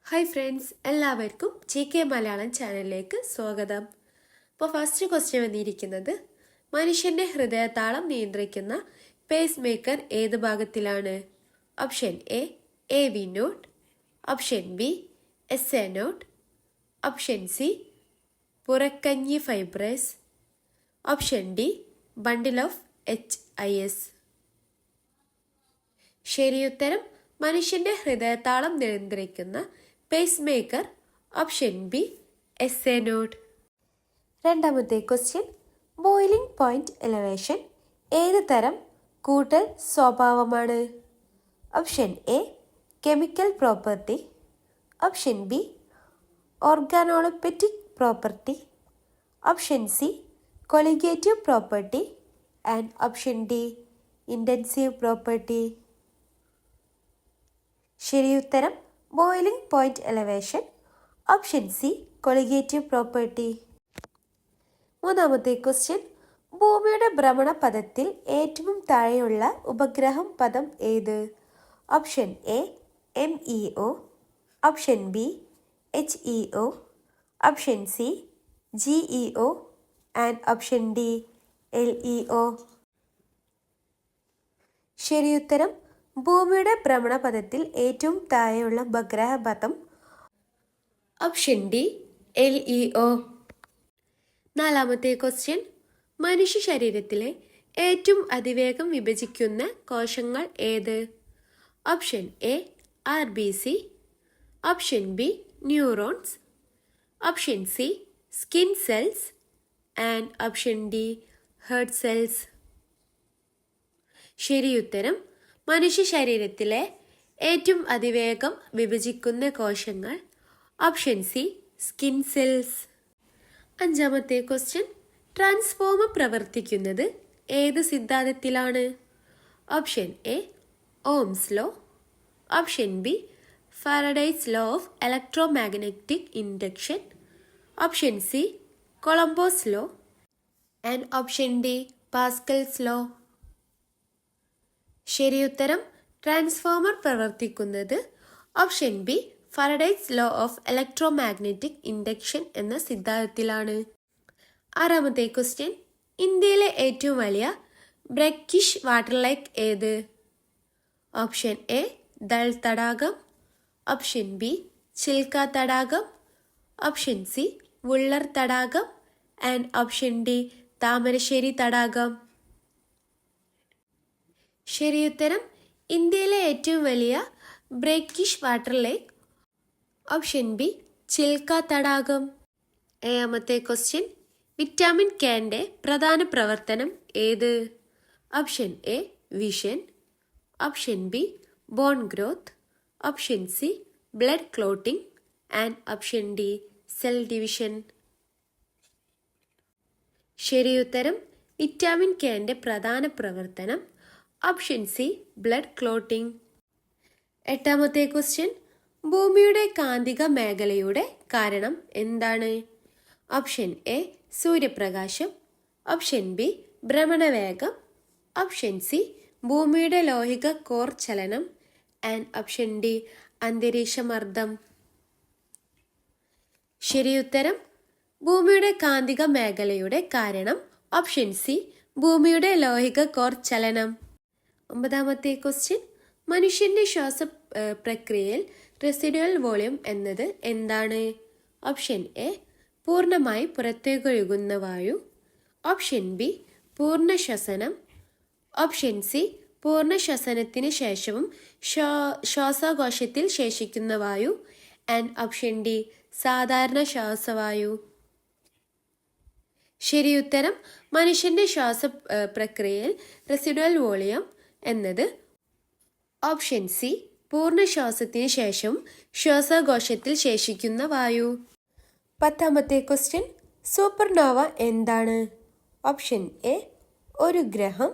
Hi friends, എല്ലാവർക്കും GK Malayalam ചാനലിലേക്ക് സ്വാഗതം. ഇപ്പോൾ ഫസ്റ്റ് ക്വസ്റ്റ്യൻ വന്നിരിക്കുന്നത്, മനുഷ്യൻ്റെ ഹൃദയതാളം നിയന്ത്രിക്കുന്ന പേസ് മേക്കർ ഏത് ഭാഗത്തിലാണ്? Option A AV node, option B SA node, option C Purkinje fibres, option D bundle of HIS. ശരിയുത്തരം മനുഷ്യൻ്റെ ഹൃദയതാളം നിയന്ത്രിക്കുന്ന pacemaker option B SA node. രണ്ടാമത്തെ ക്വസ്റ്റ്യൻ, ബോയിലിംഗ് പോയിന്റ് എലവേഷൻ ഏത് തരം കൂട്ടൽ സ്വഭാവമാണ്? Option A chemical property, option B organoleptic property, option C colligative property and option D intensive property. ശരിയുത്തരം boiling point elevation, option C colligative property. മൂന്നാമത്തെ question, ഭൂമിയുടെ ഭ്രമണപഥത്തിൽ ഏറ്റവും താഴെയുള്ള ഉപഗ്രഹം പദം ഏത്? Option A MEO, option B HEO, option C GEO and option D LEO. ശരിയുത്തരം ഭൂമിയുടെ ഭ്രമണപഥത്തിൽ ഏറ്റവും താഴെയുള്ള ഉപഗ്രഹപഥം ഓപ്ഷൻ ഡി LEO. നാലാമത്തെ ക്വസ്റ്റ്യൻ, മനുഷ്യ ശരീരത്തിലെ ഏറ്റവും അതിവേഗം വിഭജിക്കുന്ന കോശങ്ങൾ ഏത്? Option A RBC, option B neurons, option C skin cells and option D heart cells. ശരിയുത്തരം മനുഷ്യ ശരീരത്തിലെ ഏറ്റവും അതിവേഗം വിഭജിക്കുന്ന കോശങ്ങൾ ഓപ്ഷൻ സി സ്കിൻ സെൽസ്. അഞ്ചാമത്തെ ക്വസ്റ്റ്യൻ, ട്രാൻസ്ഫോമർ പ്രവർത്തിക്കുന്നത് ഏത് സിദ്ധാന്തത്തിലാണ്? Option A Ohm's law, option B Faraday's law of electromagnetic induction, option C Coulomb's law and option D Pascal's law. ശരിയുത്തരം ട്രാൻസ്ഫോമർ പ്രവർത്തിക്കുന്നത് option B Faraday's law of electromagnetic induction എന്ന സിദ്ധാന്തത്തിലാണ്. ആറാമത്തെ question, ഇന്ത്യയിലെ ഏറ്റവും വലിയ ബ്രക്കിഷ് വാട്ടർ ലേക്ക് ഏത്? Option A Dal തടാകം, ഓപ്ഷൻ ബി ചിൽക്ക തടാകം, ഓപ്ഷൻ സി വുള്ളർ തടാകം ആൻഡ് ഓപ്ഷൻ ഡി താമരശ്ശേരി തടാകം. ശരിയുത്തരം ഇന്ത്യയിലെ ഏറ്റവും വലിയ brackish water lake option B Chilika തടാകം. ഏഴാമത്തെ ക്വസ്റ്റ്യൻ, വിറ്റാമിൻ കെന്റെ പ്രധാന പ്രവർത്തനം ഏത്? Option A vision, option B bone growth, option C blood clotting and option D cell division. ശരിയുത്തരം വിറ്റാമിൻ കെന്റെ പ്രധാന പ്രവർത്തനം ഓപ്ഷൻ സി ബ്ലഡ് ക്ലോട്ടിംഗ്. എട്ടാമത്തെ ക്വസ്റ്റ്യൻ, ഭൂമിയുടെ കാന്തിക മേഖലയുടെ കാരണം എന്താണ്? ഓപ്ഷൻ എ സൂര്യപ്രകാശം, ഓപ്ഷൻ ബി ഭ്രമണവേഗം, ഓപ്ഷൻ സി ഭൂമിയുടെ ലോഹിക കോർ ചലനം ആൻഡ് ഓപ്ഷൻ ഡി അന്തരീക്ഷമർദ്ദം. ശരിയുത്തരം ഭൂമിയുടെ കാന്തിക മേഖലയുടെ കാരണം ഓപ്ഷൻ സി ഭൂമിയുടെ ലോഹിക കോർ ചലനം. ഒമ്പതാമത്തെ ക്വസ്റ്റ്യൻ, മനുഷ്യന്റെ ശ്വാസ പ്രക്രിയയിൽ റെസിഡ്യുവൽ വോളിയം എന്നത് എന്താണ്? ഓപ്ഷൻ എ പൂർണ്ണമായി പുറത്തേക്കൊഴുകുന്ന വായു, ഓപ്ഷൻ ബി പൂർണ്ണ ശ്വസനം, ഓപ്ഷൻ സി പൂർണ്ണ ശ്വസനത്തിന് ശേഷവും ശ്വാസകോശത്തിൽ ശേഷിക്കുന്ന വായു ആൻഡ് ഓപ്ഷൻ ഡി സാധാരണ ശ്വാസവായു. ശരിയുത്തരം മനുഷ്യന്റെ ശ്വാസ പ്രക്രിയയിൽ റെസിഡ്യുവൽ വോളിയം എന്നത് ഓപ്ഷൻ സി പൂർണ്ണ ശ്വാസത്തിന് ശേഷം ശ്വാസകോശത്തിൽ ശേഷിക്കുന്ന വായു. പത്താമത്തെ ക്വസ്റ്റ്യൻ, സൂപ്പർനോവ എന്താണ്? ഓപ്ഷൻ എ ഒരു ഗ്രഹം,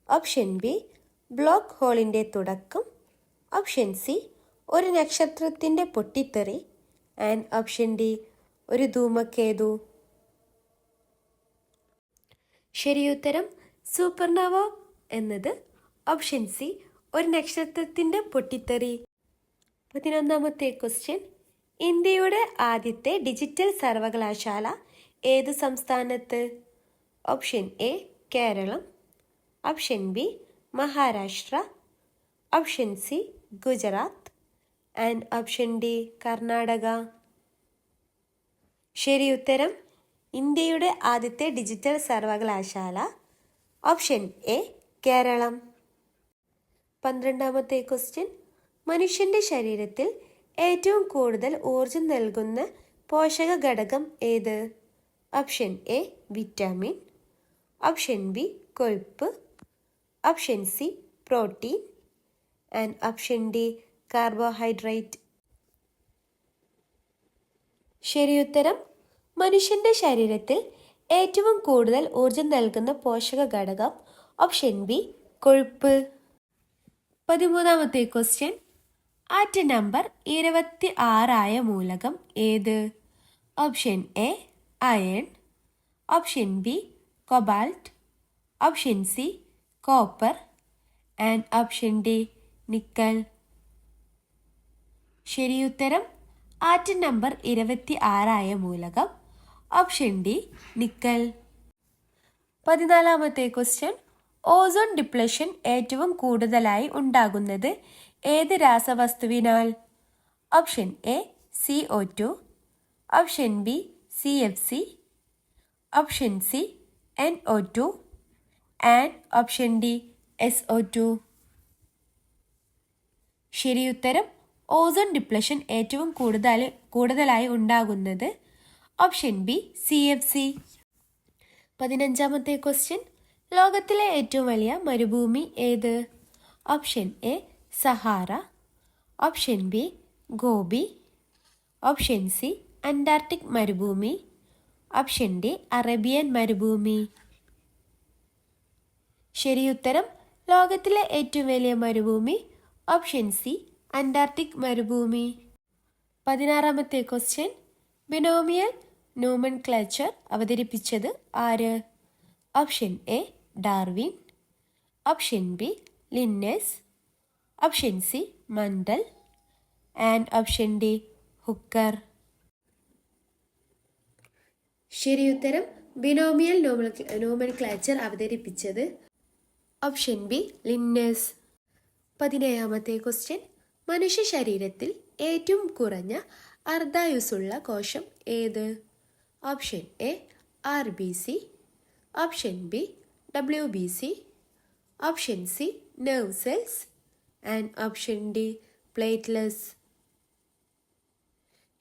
ഓപ്ഷൻ ബി ബ്ലാക്ക് ഹോളിന്റെ തുടക്കം, ഓപ്ഷൻ സി ഒരു നക്ഷത്രത്തിന്റെ പൊട്ടിത്തെറി ആൻഡ് ഓപ്ഷൻ ഡി ഒരു ധൂമക്കേതു. ശരിയുത്തരം സൂപ്പർനോവ എന്നത് ഓപ്ഷൻ സി ഒരു നക്ഷത്രത്തിന്റെ പൊട്ടിത്തെറി. 11ാമത്തെ ക്വസ്റ്റ്യൻ, ഇന്ത്യയുടെ ആദ്യത്തെ ഡിജിറ്റൽ സർവകലാശാല ഏത് സംസ്ഥാനത്ത്? Option A Keralam, option B Maharashtra, option C Gujarat and option D Karnataka. ശരി ഉത്തരം ഇന്ത്യയുടെ ആദ്യത്തെ ഡിജിറ്റൽ സർവകലാശാല ഓപ്ഷൻ എ കേരളം. 12ാമത്തെ ക്വസ്റ്റ്യൻ, മനുഷ്യൻ്റെ ശരീരത്തിൽ ഏറ്റവും കൂടുതൽ ഊർജം നൽകുന്ന പോഷക ഘടകം ഏത്? Option A vitamin, option B കൊഴുപ്പ്, option C protein and option D carbohydrate. ശരി ഉത്തരം മനുഷ്യൻ്റെ ശരീരത്തിൽ ഏറ്റവും കൂടുതൽ ഊർജം നൽകുന്ന പോഷക ഘടകം ഓപ്ഷൻ ബി കൊഴുപ്പ്. 13ാമത്തെ ക്വസ്റ്റ്യൻ, ആറ്റം നമ്പർ 26 മൂലകം ഏത്? Option A iron, option B cobalt, option C copper and option D nickel. ശരി ഉത്തരം ആറ്റം നമ്പർ 26 മൂലകം ഓപ്ഷൻ ഡി നിക്കൽ. 14ാമത്തെ ക്വസ്റ്റ്യൻ, ഓസോൺ ഡിപ്ലഷൻ ഏറ്റവും കൂടുതലായി ഉണ്ടാകുന്നത് ഏത് രാസവസ്തുവിനാൽ? Option A CO2, option B CFC, option C NO2 and option D SO2. ശരി ഉത്തരം ഓസോൺ ഡിപ്ലഷൻ ഏറ്റവും കൂടുതലായി ഉണ്ടാകുന്നത് ഓപ്ഷൻ ബി CFC. 15ാമത്തെ ക്വസ്റ്റ്യൻ, ലോകത്തിലെ ഏറ്റവും വലിയ മരുഭൂമി ഏത്? Option A Sahara, option B gobi, option C Antarctic മരുഭൂമി, ഓപ്ഷൻ ഡി അറേബ്യൻ മരുഭൂമി. ശരി ഉത്തരം ലോകത്തിലെ ഏറ്റവും വലിയ മരുഭൂമി ഓപ്ഷൻ സി അന്റാർട്ടിക് മരുഭൂമി. 16ാമത്തെ ക്വസ്റ്റ്യൻ, ബിനോമിയൽ നോമൻക്ലേച്ചർ അവതരിപ്പിച്ചത് ആര്? Option A Darwin, option B Linnaeus, option C Mendel and option D Hooker. ശരി ഉത്തരം ബിനോമിയൽ നോമൻക്ലേച്ചർ അവതരിപ്പിച്ചത് ഓപ്ഷൻ ബി ലിന്നസ്. 17ാമത്തെ ക്വസ്റ്റ്യൻ, മനുഷ്യ ശരീരത്തിൽ ഏറ്റവും കുറഞ്ഞ അർദ്ധായുസ്സുള്ള കോശം ഏത്? Option A RBC, option B WBC, option C nerve cells and option D platelets.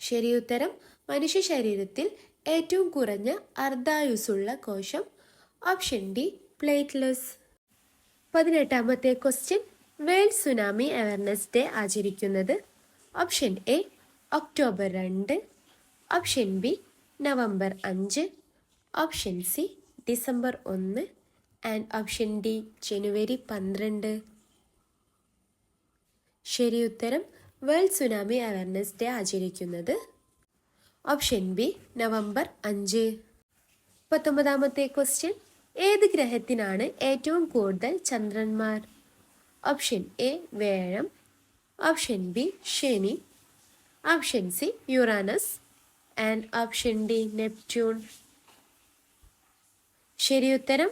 ശരി ഉത്തരം മനുഷ്യ ശരീരത്തിൽ ഏറ്റവും കുറഞ്ഞ അർദ്ധായുസ്സുള്ള കോശം ഓപ്ഷൻ ഡി പ്ലേറ്റ്ലെറ്റ്സ്. 18ാമത്തെ question, world tsunami awareness day ആചരിക്കുന്നത് option A October 2, option B November 5, option C December 1 and option D ജനുവരി 12. ശരി ഉത്തരം വേൾഡ് സുനാമി അവയർനെസ് ഡേ ആചരിക്കുന്നത് ഓപ്ഷൻ ബി നവംബർ 5. 19ാമത്തെ ക്വസ്റ്റ്യൻ, ഏത് ഗ്രഹത്തിനാണ് ഏറ്റവും കൂടുതൽ ചന്ദ്രന്മാർ? ഓപ്ഷൻ എ വ്യാഴം, ഓപ്ഷൻ ബി ശനി, option C Uranus and option D Neptune. ശരി ഉത്തരം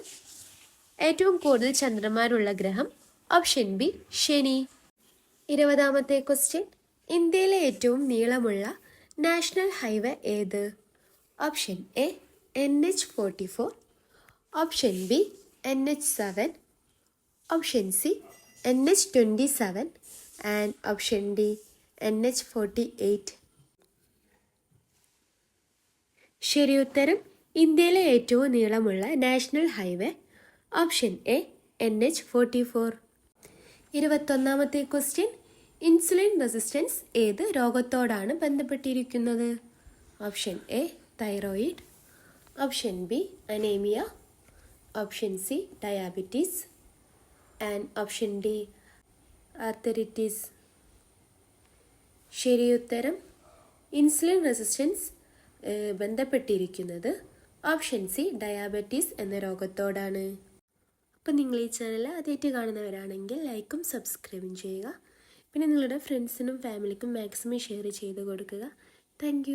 ഏറ്റവും കൂടുതൽ ചന്ദ്രന്മാരുള്ള ഗ്രഹം ഓപ്ഷൻ ബി ശനി. 20ാമത്തെ ക്വസ്റ്റ്യൻ, ഇന്ത്യയിലെ ഏറ്റവും നീളമുള്ള നാഷണൽ ഹൈവേ ഏത്? Option A NH44, option B NH7, option C NH27 and option D NH48. ശരി ഉത്തരം ഇന്ത്യയിലെ ഏറ്റവും നീളമുള്ള national highway option A NH44. 21ാമത്തെ ക്വസ്റ്റ്യൻ, ഇൻസുലിൻ റെസിസ്റ്റൻസ് ഏത് രോഗത്തോടാണ് ബന്ധപ്പെട്ടിരിക്കുന്നത്? Option A thyroid, option B anaemia, option C diabetes and option D arthritis. ശരി ഉത്തരം ഇൻസുലിൻ റെസിസ്റ്റൻസ് ബന്ധപ്പെട്ടിരിക്കുന്നത് ഓപ്ഷൻ സി ഡയാബറ്റീസ് എന്ന രോഗത്തോടാണ്. അപ്പം നിങ്ങൾ ഈ ചാനൽ ആദ്യമായിട്ട് കാണുന്നവരാണെങ്കിൽ ലൈക്കും സബ്സ്ക്രൈബും ചെയ്യുക. പിന്നെ നിങ്ങളുടെ ഫ്രണ്ട്സിനും ഫാമിലിക്കും മാക്സിമം ഷെയർ ചെയ്ത് കൊടുക്കുക. താങ്ക്